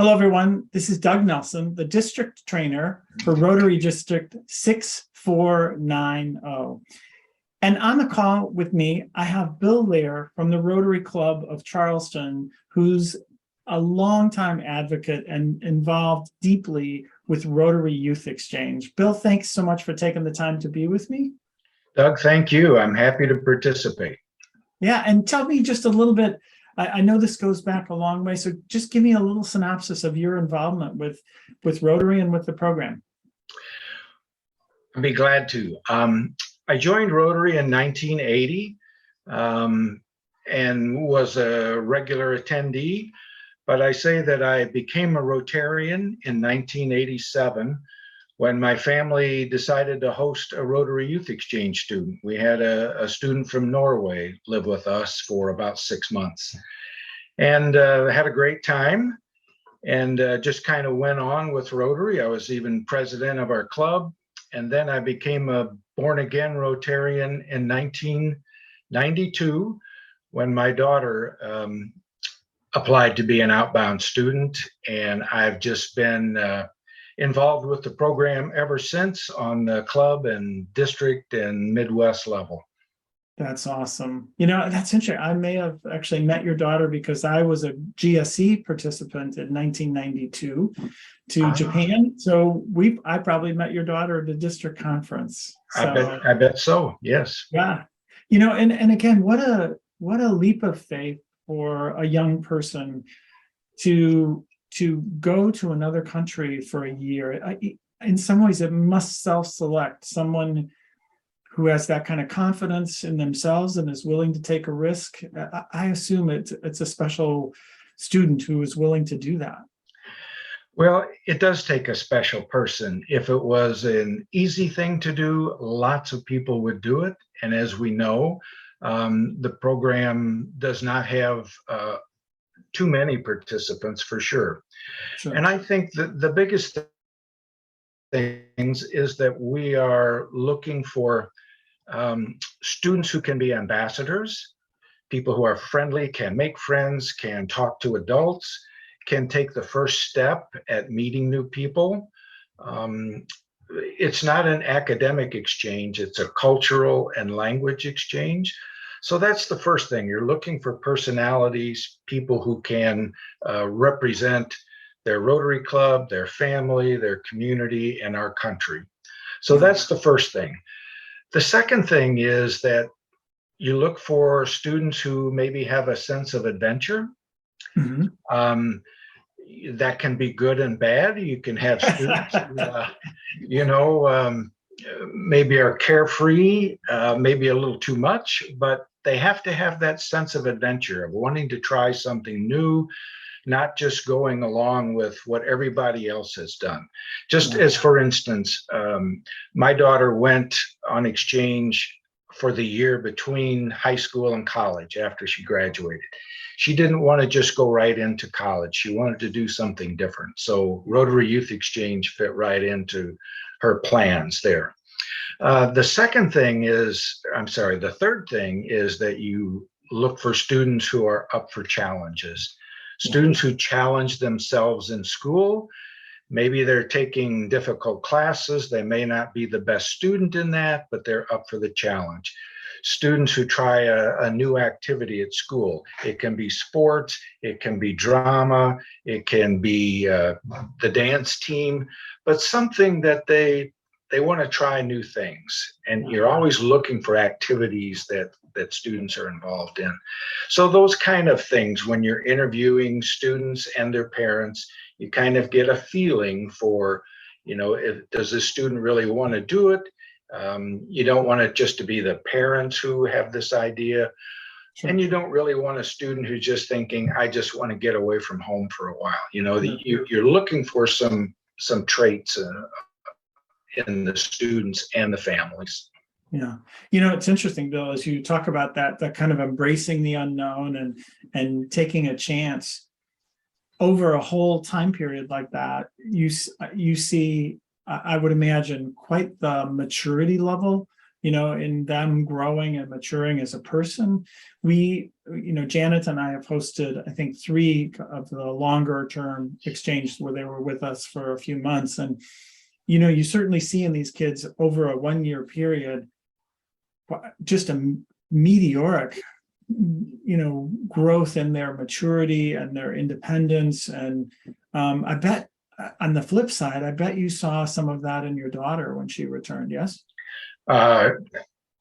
Hello, everyone. This is Doug Nelson, the district trainer for Rotary District 6490. And on the call with me, I have Bill Lear from the Rotary Club of Charleston, who's a longtime advocate and involved deeply with Rotary Youth Exchange. Bill, thanks so much for taking the time to be with me. Doug, thank you. I'm happy to participate. Yeah, and tell me just a little bit. I know this goes back a long way, so just give me a little synopsis of your involvement with Rotary and with the program. I'd be glad to. I joined Rotary in 1980 and was a regular attendee, but I say that I became a Rotarian in 1987 when my family decided to host a Rotary Youth Exchange student. We had a student from Norway live with us for about 6 months and had a great time and just kind of went on with Rotary. I was even president of our club. And then I became a born-again Rotarian in 1992 when my daughter applied to be an outbound student. And I've just been involved with the program ever since on the club and district and Midwest level. That's awesome. You know, that's interesting. I may have actually met your daughter because I was a GSE participant in 1992 to Japan. So I probably met your daughter at the district conference. So, I bet so. Yes. Yeah. You know, and again, what a leap of faith for a young person to go to another country for a year. In some ways, it must self-select someone who has that kind of confidence in themselves and is willing to take a risk. I assume it's a special student who is willing to do that. Well, it does take a special person. If it was an easy thing to do, lots of people would do it. And as we know, the program does not have too many participants for sure. Sure. And I think that the biggest things is that we are looking for students who can be ambassadors, people who are friendly, can make friends, can talk to adults, can take the first step at meeting new people. It's not an academic exchange, it's a cultural and language exchange. So that's the first thing. You're looking for personalities, people who can represent their Rotary Club, their family, their community, and our country. So that's the first thing. The second thing is that you look for students who maybe have a sense of adventure. Mm-hmm. That can be good and bad. You can have students who, maybe are carefree, maybe a little too much, but they have to have that sense of adventure, of wanting to try something new, not just going along with what everybody else has done. Just as, for instance, my daughter went on exchange for the year between high school and college after she graduated. She didn't want to just go right into college. She wanted to do something different. So Rotary Youth Exchange fit right into her plans there. The third thing is that you look for students who are up for challenges. Students who challenge themselves in school. Maybe they're taking difficult classes. They may not be the best student in that, but they're up for the challenge. Students who try a new activity at school. It can be sports, it can be drama, it can be the dance team, but something that they want to try new things. And you're always looking for activities that students are involved in. So those kind of things, when you're interviewing students and their parents, you kind of get a feeling for, does this student really want to do it? You don't want it just to be the parents who have this idea. Sure. And you don't really want a student who's just thinking, I just want to get away from home for a while. You're looking for some traits in the students and the families. Yeah. It's interesting, Bill, as you talk about that kind of embracing the unknown and taking a chance over a whole time period like that, you see, I would imagine, quite the maturity level in them growing and maturing as a person. Janet and I have hosted, I think, 3 of the longer term exchanges where they were with us for a few months. And, you certainly see in these kids over a 1-year period, just a meteoric, growth in their maturity and their independence. And I bet on the flip side, I bet you saw some of that in your daughter when she returned. Yes.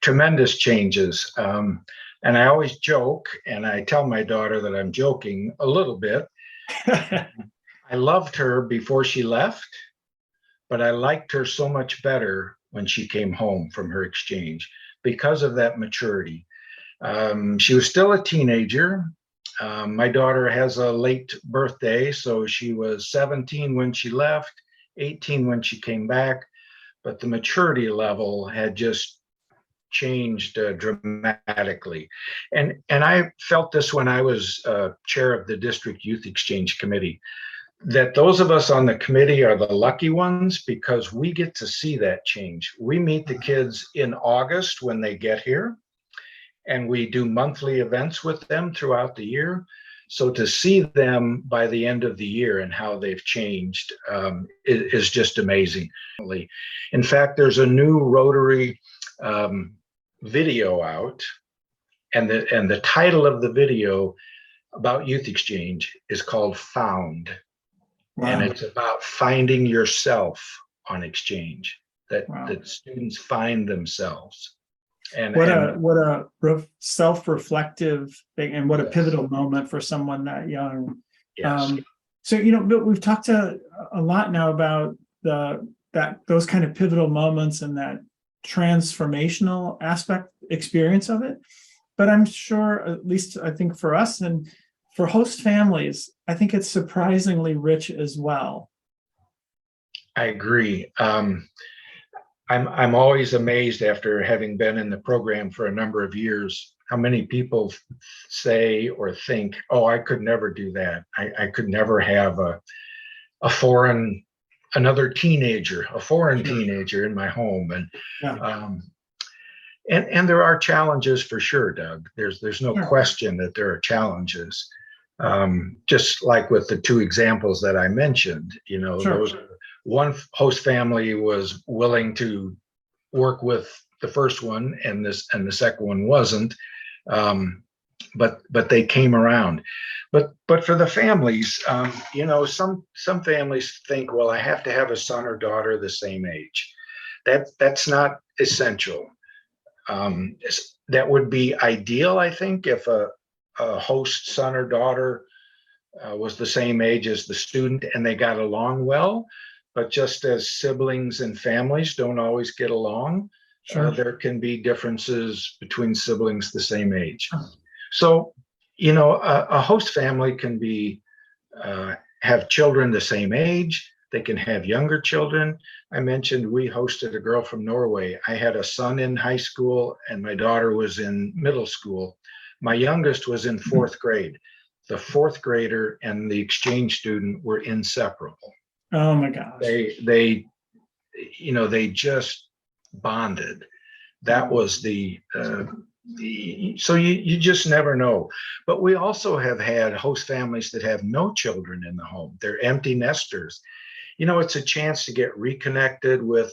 Tremendous changes. And I always joke, and I tell my daughter that I'm joking a little bit. I loved her before she left, but I liked her so much better when she came home from her exchange because of that maturity. She was still a teenager. My daughter has a late birthday, so she was 17 when she left, 18 when she came back, but the maturity level had just changed dramatically. And I felt this when I was chair of the district youth exchange committee, that those of us on the committee are the lucky ones because we get to see that change. We meet the kids in August when they get here, and we do monthly events with them throughout the year. So to see them by the end of the year and how they've changed is just amazing. In fact, there's a new Rotary video out, and the title of the video about youth exchange is called Found. Wow. And it's about finding yourself on exchange, that students find themselves. And what a self-reflective thing, and what a pivotal moment for someone that young. Yes. But we've talked a lot now about those kind of pivotal moments and that transformational experience of it. But I'm sure, at least I think for us and for host families, I think it's surprisingly rich as well. I agree. I'm always amazed after having been in the program for a number of years, how many people say or think, oh, I could never do that. I could never have a foreign teenager in my home. And there are challenges for sure, Doug. There's no question that there are challenges. Just like with the 2 examples that I mentioned, those. One host family was willing to work with the first one, and the second one wasn't. But they came around. But for the families, some families think, well, I have to have a son or daughter the same age. That's not essential. That would be ideal, I think, if a host son or daughter was the same age as the student and they got along well. But just as siblings and families don't always get along, there can be differences between siblings the same age. So, a host family can have children the same age. They can have younger children. I mentioned we hosted a girl from Norway. I had a son in high school and my daughter was in middle school. My youngest was in 4th grade. The 4th grader and the exchange student were inseparable. Oh my gosh. They just bonded. That was so you just never know. But we also have had host families that have no children in the home. They're empty nesters. It's a chance to get reconnected with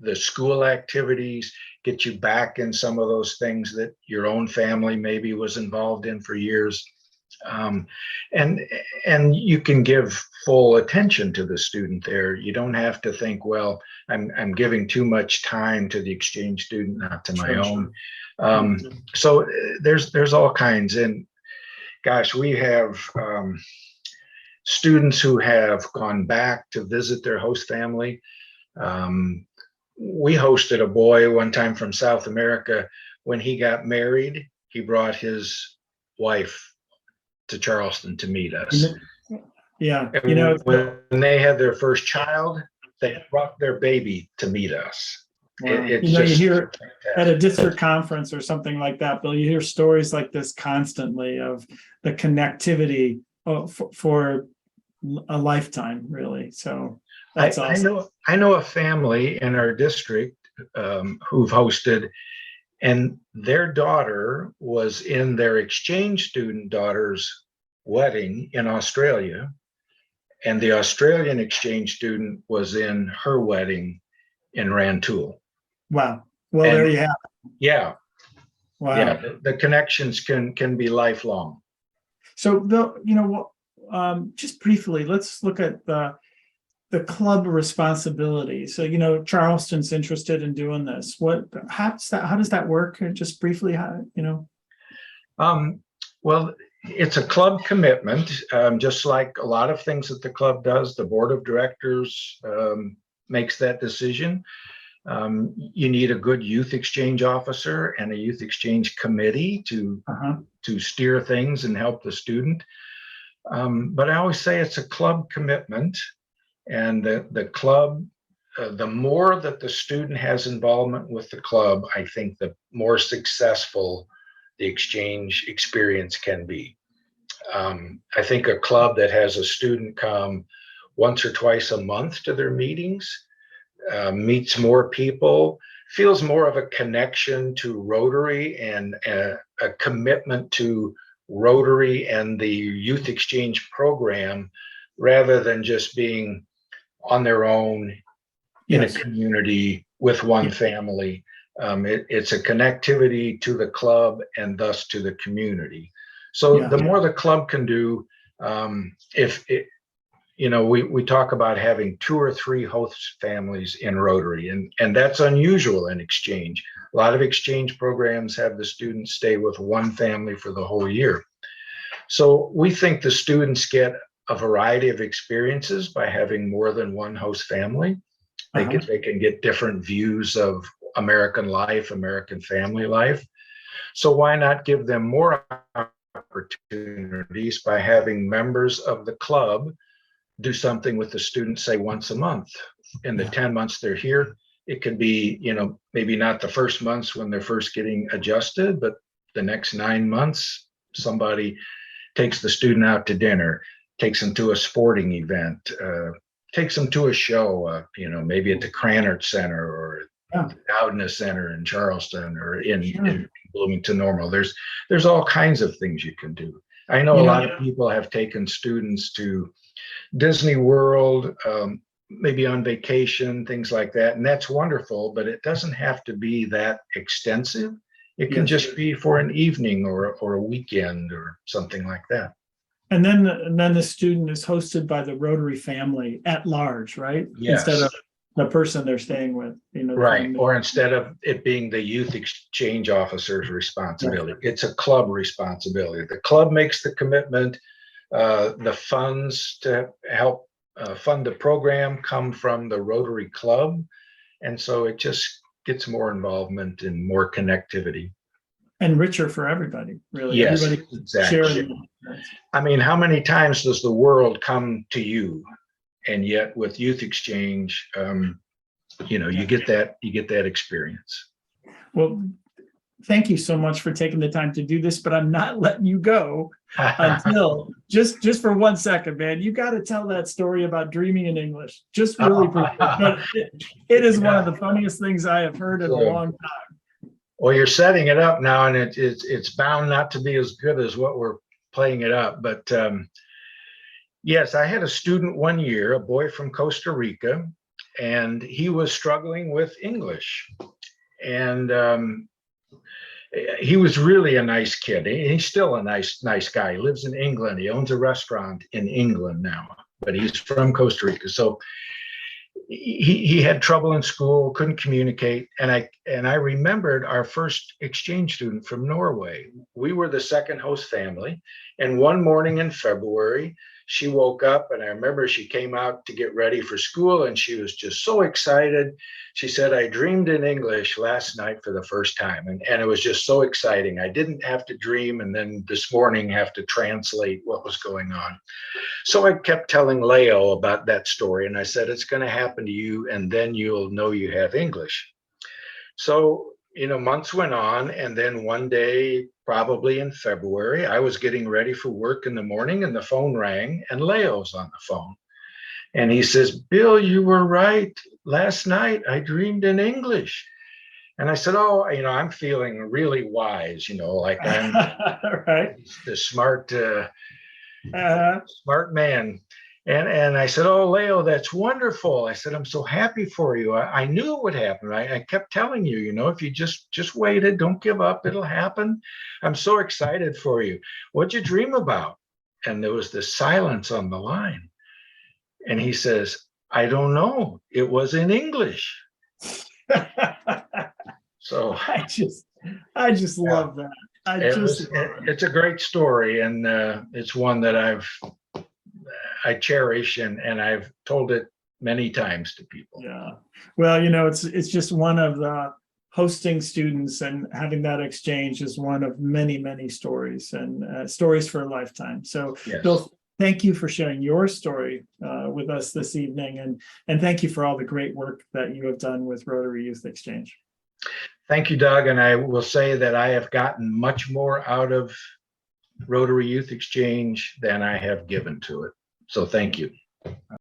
the school activities, get you back in some of those things that your own family maybe was involved in for years. And you can give full attention to the student there. You don't have to think, well, I'm giving too much time to the exchange student, not to my own. So there's all kinds. And gosh, we have students who have gone back to visit their host family. We hosted a boy one time from South America. When he got married, he brought his wife to Charleston to meet us. Yeah. When they had their first child, they brought their baby to meet us. Wow. You hear at a district conference or something like that, Bill, you hear stories like this constantly of the connectivity for a lifetime, really. So that's awesome. I know a family in our district who've hosted, and their daughter was in their exchange student daughter's wedding in Australia, and the Australian exchange student was in her wedding in Rantoul. Wow. Well, And there you have it. yeah, yeah, Wow. the connections can be lifelong. So just briefly, let's look at the club responsibility. So, Charleston's interested in doing this. How does that work? Just briefly, Um, well, it's a club commitment, just like a lot of things that the club does. The board of directors makes that decision. You need a good youth exchange officer and a youth exchange committee to steer things and help the student. But I always say it's a club commitment, and the club, the more that the student has involvement with the club, I think the more successful the exchange experience can be. I think a club that has a student come once or twice a month to their meetings, meets more people, feels more of a connection to Rotary and a commitment to Rotary and the youth exchange program, rather than just being on their own in a community with one family. It's a connectivity to the club and thus to the community. So the more the club can do, if it, we talk about having 2 or 3 host families in Rotary, and that's unusual in exchange. A lot of exchange programs have the students stay with one family for the whole year. So we think the students get a variety of experiences by having more than one host family. They can get different views of American life, American family life. So why not give them more opportunities by having members of the club do something with the students, say once a month. In the 10 months they're here, it could be, maybe not the first months when they're first getting adjusted, but the next 9 months, somebody takes the student out to dinner, takes them to a sporting event, takes them to a show, maybe at the Cranard Center or the Dowdness Center in Charleston or in Bloomington Normal. There's all kinds of things you can do. I know a lot of people have taken students to Disney World, maybe on vacation, things like that. And that's wonderful, but it doesn't have to be that extensive. It can just be for an evening or a weekend or something like that. And then the student is hosted by the Rotary family at large, right? Yes. Instead of the person they're staying with, right. Or instead of it being the youth exchange officer's responsibility, it's a club responsibility. The club makes the commitment. The funds to help fund the program come from the Rotary Club. And so it just gets more involvement and more connectivity. And richer for everybody, really. Yes, everybody exactly. I mean, how many times does the world come to you? And yet with youth exchange, you get that experience. Well, thank you so much for taking the time to do this, but I'm not letting you go until just for 1 second, man. You got to tell that story about dreaming in English. Just really briefly. But it is one of the funniest things I have heard in a long time. Well, you're setting it up now, and it's bound not to be as good as what we're playing it up. But yes, I had a student one year, a boy from Costa Rica, and he was struggling with English. And he was really a nice kid. He's still a nice guy. He lives in England. He owns a restaurant in England now, but he's from Costa Rica. So he had trouble in school, couldn't communicate. And I remembered our first exchange student from Norway. We were the second host family. And one morning in February, she woke up, and I remember she came out to get ready for school, and she was just so excited. She said, "I dreamed in English last night for the first time." And it was just so exciting. I didn't have to dream and then this morning have to translate what was going on. So I kept telling Leo about that story, and I said, "It's going to happen to you, and then you'll know you have English." So, months went on, and then one day, probably in February, I was getting ready for work in the morning, and the phone rang, and Leo's on the phone. And he says, Bill, you were right. Last night I dreamed in English. And I said, oh, I'm feeling really wise, like I'm Right. the smart, Uh, smart man. And I said, oh, Leo, that's wonderful. I said, I'm so happy for you. I knew it would happen. I kept telling you, if you just waited, don't give up, it'll happen. I'm so excited for you. What'd you dream about? And there was this silence on the line. And he says, I don't know. It was in English. So I just yeah, love that. I just love it. it's a great story, and it's one that I cherish, and I've told it many times to people. Yeah. Well, it's just one of the hosting students, and having that exchange is one of many, many stories, and stories for a lifetime. So, Yes. Bill, thank you for sharing your story with us this evening, and thank you for all the great work that you have done with Rotary Youth Exchange. Thank you, Doug. And I will say that I have gotten much more out of Rotary Youth Exchange than I have given to it. So thank you.